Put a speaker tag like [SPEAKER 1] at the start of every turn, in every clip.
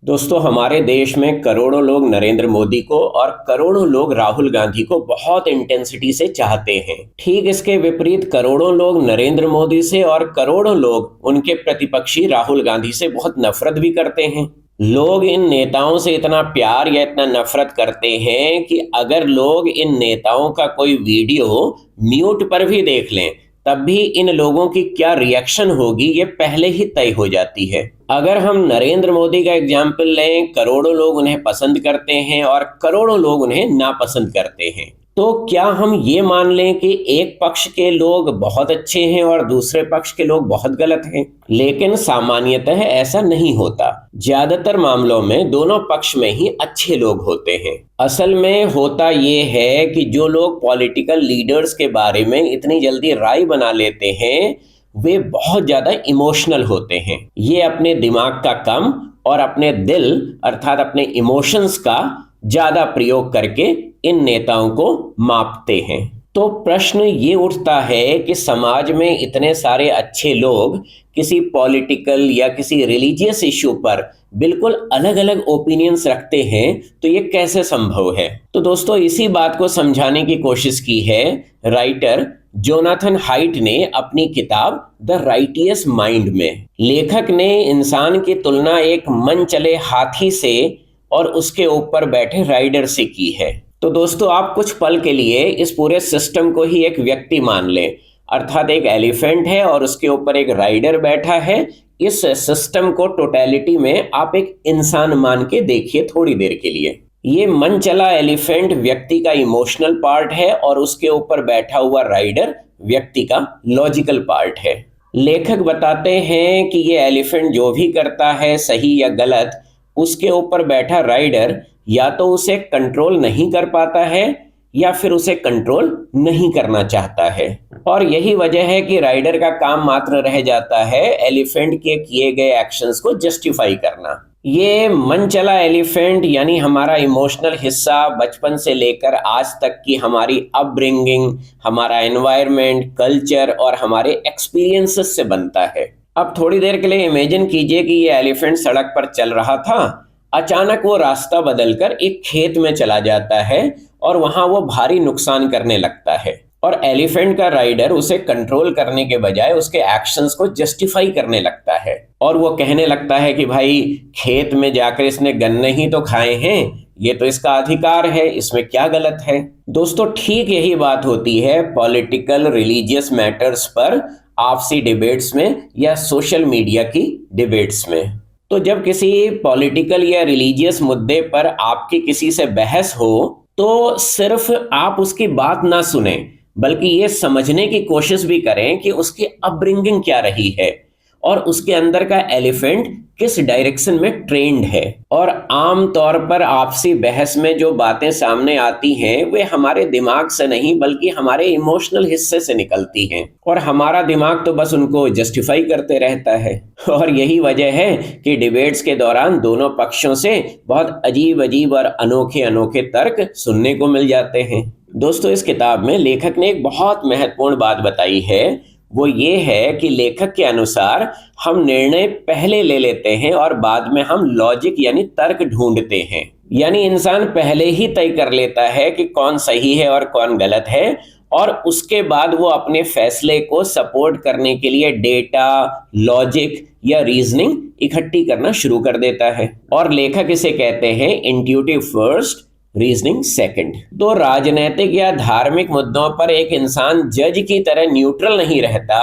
[SPEAKER 1] दोस्तों, हमारे देश में करोड़ों लोग नरेंद्र मोदी को और करोड़ों लोग राहुल गांधी को बहुत इंटेंसिटी से चाहते हैं। ठीक इसके विपरीत करोड़ों लोग नरेंद्र मोदी से और करोड़ों लोग उनके प्रतिपक्षी राहुल गांधी से बहुत नफरत भी करते हैं। लोग इन नेताओं से इतना प्यार या इतना नफरत करते हैं कि अगर लोग इन नेताओं का कोई वीडियो म्यूट पर भी देख लें तब भी इन लोगों की क्या रिएक्शन होगी ये पहले ही तय हो जाती है। अगर हम नरेंद्र मोदी का एग्जाम्पल लें, करोड़ों लोग उन्हें पसंद करते हैं और करोड़ों लोग उन्हें नापसंद करते हैं। तो क्या हम ये मान लें कि एक पक्ष के लोग बहुत अच्छे हैं और दूसरे पक्ष के लोग बहुत गलत हैं? लेकिन सामान्यतः ऐसा नहीं होता। ज्यादातर मामलों में दोनों पक्ष में ही अच्छे लोग होते हैं। असल में होता ये है कि जो लोग पॉलिटिकल लीडर्स के बारे में इतनी जल्दी राय बना लेते हैं वे बहुत ज्यादा इमोशनल होते हैं। ये अपने दिमाग का कम और अपने दिल अर्थात अपने इमोशंस का ज्यादा प्रयोग करके इन नेताओं को मापते हैं। तो प्रश्न ये उठता है कि समाज में इतने सारे अच्छे लोग किसी पॉलिटिकल या किसी रिलीजियस इश्यू पर बिल्कुल अलग अलग ओपिनियंस रखते हैं, तो ये कैसे संभव है? तो दोस्तों, इसी बात को समझाने की कोशिश की है राइटर जोनाथन हाइट ने अपनी किताब द राइटियस माइंड में। लेखक ने इंसान की तुलना एक मन चले हाथी से और उसके ऊपर बैठे राइडर से की है। तो दोस्तों, आप कुछ पल के लिए इस पूरे सिस्टम को ही एक व्यक्ति मान लें, अर्थात एक एलिफेंट है और उसके ऊपर एक राइडर बैठा है। इस सिस्टम को टोटलिटी में आप एक इंसान मान के देखिए थोड़ी देर के लिए। ये मन चला एलिफेंट व्यक्ति का इमोशनल पार्ट है और उसके ऊपर बैठा हुआ राइडर व्यक्ति का लॉजिकल पार्ट है। लेखक बताते हैं कि ये एलिफेंट जो भी करता है, सही या गलत, उसके ऊपर बैठा राइडर या तो उसे कंट्रोल नहीं कर पाता है या फिर उसे कंट्रोल नहीं करना चाहता है। और यही वजह है कि राइडर का काम मात्र रह जाता है एलिफेंट के किए गए एक्शंस को जस्टिफाई करना। ये मन चला एलिफेंट यानी हमारा इमोशनल हिस्सा बचपन से लेकर आज तक की हमारी अपब्रिंगिंग, हमारा एनवायरनमेंट, कल्चर और हमारे एक्सपीरियंसेस से बनता है। अब थोड़ी देर के लिए इमेजिन कीजिए कि ये एलिफेंट सड़क पर चल रहा था, अचानक वो रास्ता बदलकर एक खेत में चला जाता है और वहां वो भारी नुकसान करने लगता है। और एलिफेंट का राइडर उसे कंट्रोल करने के बजाय उसके एक्शंस को जस्टिफाई करने लगता है और वो कहने लगता है कि भाई, खेत में जाकर इसने गन्ने ही तो खाए हैं, ये तो इसका अधिकार है, इसमें क्या गलत है? दोस्तों, ठीक यही बात होती है पॉलिटिकल रिलीजियस मैटर्स पर, आपसी डिबेट्स में या सोशल मीडिया की डिबेट्स में। तो जब किसी पॉलिटिकल या रिलीजियस मुद्दे पर आपकी किसी से बहस हो तो सिर्फ आप उसकी बात ना सुने बल्कि ये समझने की कोशिश भी करें कि उसकी अपब्रिंगिंग क्या रही है और उसके अंदर का एलिफेंट किस डायरेक्शन में ट्रेंड है। और आम तौर पर आपसी बहस में जो बातें सामने आती हैं वे हमारे दिमाग से नहीं बल्कि हमारे इमोशनल हिस्से से निकलती हैं और हमारा दिमाग तो बस उनको जस्टिफाई करते रहता है। और यही वजह है कि डिबेट्स के दौरान दोनों पक्षों से बहुत अजीब अजीब और अनोखे अनोखे तर्क सुनने को मिल जाते हैं। दोस्तों, इस किताब में लेखक ने एक बहुत महत्वपूर्ण बात बताई है। वो ये है कि लेखक के अनुसार हम निर्णय पहले ले लेते हैं और बाद में हम लॉजिक यानी तर्क ढूंढते हैं। यानी इंसान पहले ही तय कर लेता है कि कौन सही है और कौन गलत है और उसके बाद वो अपने फैसले को सपोर्ट करने के लिए डेटा, लॉजिक या रीजनिंग इकट्ठी करना शुरू कर देता है। और लेखक इसे कहते हैं इंट्यूटिव फर्स्ट, रीजनिंग सेकंड। तो राजनीतिक या धार्मिक मुद्दों पर एक इंसान जज की तरह न्यूट्रल नहीं रहता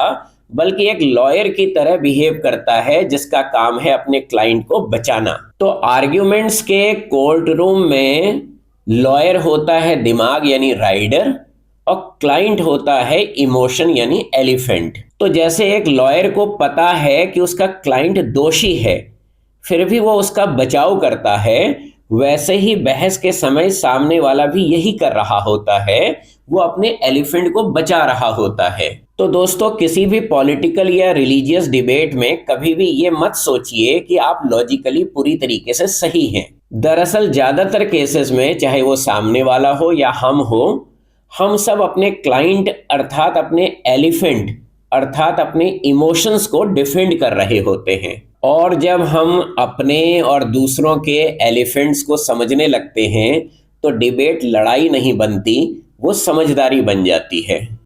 [SPEAKER 1] बल्कि एक लॉयर की तरह बिहेव करता है जिसका काम है अपने क्लाइंट को बचाना। तो आर्ग्यूमेंट्स के कोर्ट रूम में लॉयर होता है दिमाग यानी राइडर और क्लाइंट होता है इमोशन यानी एलिफेंट। तो जैसे एक लॉयर को पता है कि उसका क्लाइंट दोषी है फिर भी वो उसका बचाव करता है, वैसे ही बहस के समय सामने वाला भी यही कर रहा होता है, वो अपने एलिफेंट को बचा रहा होता है। तो दोस्तों, किसी भी पॉलिटिकल या रिलीजियस डिबेट में कभी भी ये मत सोचिए कि आप लॉजिकली पूरी तरीके से सही हैं। दरअसल ज्यादातर केसेस में चाहे वो सामने वाला हो या हम सब अपने क्लाइंट अर्थात अपने एलिफेंट अर्थात अपने इमोशंस को डिफेंड कर रहे होते हैं और जब हम अपने और दूसरों के एलिफेंट्स को समझने लगते हैं तो डिबेट लड़ाई नहीं बनती, वो समझदारी बन जाती है।